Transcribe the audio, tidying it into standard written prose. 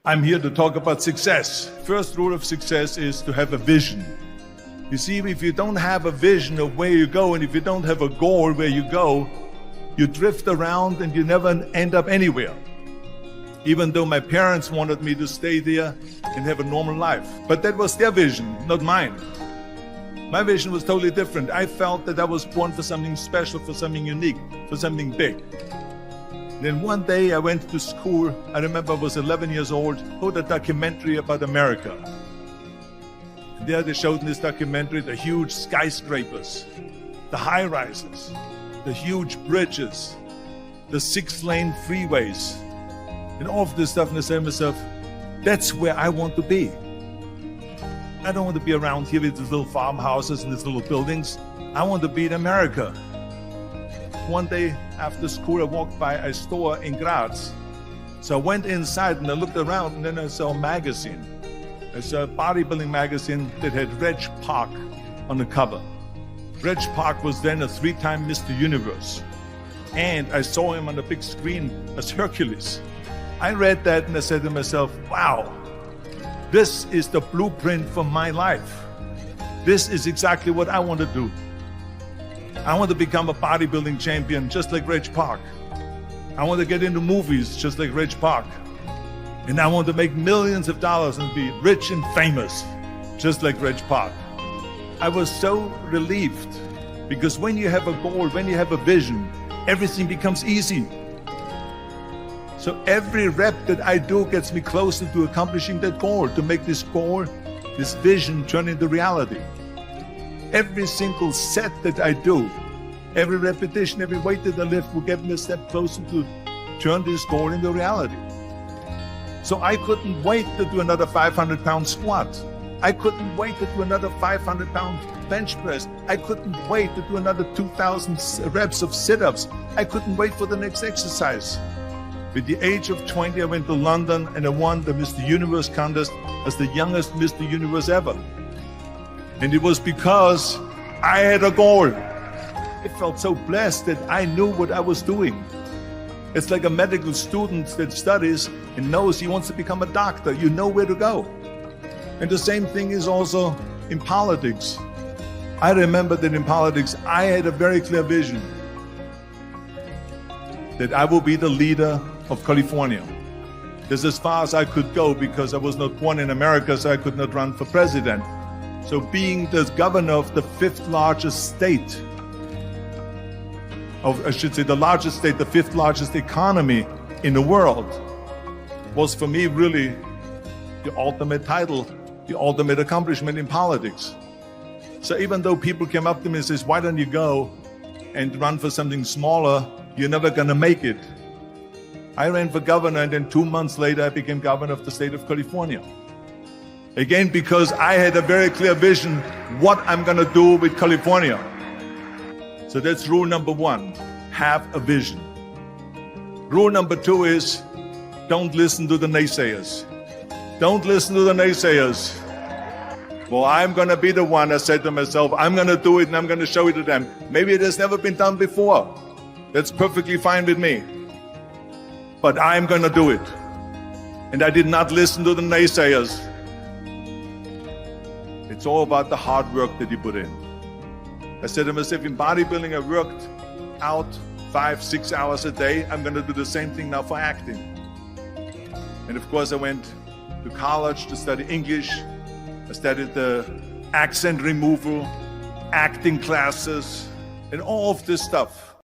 I'm here to talk about success. First rule of success is to have a vision. You see, if you don't have a vision of where you go, and if you don't have a goal where you go, you drift around and you never end up anywhere. Even though my parents wanted me to stay there and have a normal life. But that was their vision, not mine. My vision was totally different. I felt that I was born for something special, for something unique, for something big. Then one day I went to school. I remember I was 11 years old, wrote a documentary about America. And there they showed in this documentary the huge skyscrapers, the high-rises, the huge bridges, the 6-lane freeways, and all of this stuff. And I said to myself, that's where I want to be. I don't want to be around here with these little farmhouses and these little buildings. I want to be in America. One day after school, I walked by a store in Graz. So I went inside and I looked around, and then I saw a magazine. I saw a bodybuilding magazine that had Reg Park on the cover. Reg Park was then a 3-time Mr. Universe. And I saw him on the big screen as Hercules. I read that and I said to myself, wow, this is the blueprint for my life. This is exactly what I want to do. I want to become a bodybuilding champion just like Reg Park. I want to get into movies just like Reg Park. And I want to make millions of dollars and be rich and famous just like Reg Park. I was so relieved, because when you have a goal, when you have a vision, everything becomes easy. So every rep that I do gets me closer to accomplishing that goal, to make this goal, this vision, turn into reality. Every single set that I do, every repetition, every weight that I lift will get me a step closer to turn this goal into reality. So I couldn't wait to do another 500-pound squat. I couldn't wait to do another 500-pound bench press. I couldn't wait to do another 2,000 reps of sit-ups. I couldn't wait for the next exercise. At the age of 20, I went to London and I won the Mr. Universe contest as the youngest Mr. Universe ever. And it was because I had a goal. I felt so blessed that I knew what I was doing. It's like a medical student that studies and knows he wants to become a doctor. You know where to go. And the same thing is also in politics. I remember that in politics, I had a very clear vision that I will be the leader of California. That's as far as I could go, because I was not born in America, so I could not run for president. So being the governor of the 5th largest state, I should say the largest state, the 5th largest economy in the world, was for me really the ultimate title, the ultimate accomplishment in politics. So even though people came up to me and says, why don't you go and run for something smaller? You're never gonna make it. I ran for governor, and then 2 months later I became governor of the state of California. Again, because I had a very clear vision what I'm gonna do with California. So that's rule number 1, have a vision. Rule number 2 is don't listen to the naysayers. Don't listen to the naysayers. Well, I'm gonna be the one, I said to myself, I'm gonna do it and I'm gonna show it to them. Maybe it has never been done before. That's perfectly fine with me. But I'm gonna do it. And I did not listen to the naysayers. It's all about the hard work that you put in. I said to myself, in bodybuilding, I worked out 5-6 hours a day. I'm gonna do the same thing now for acting. And of course, I went to college to study English. I studied the accent removal, acting classes, and all of this stuff.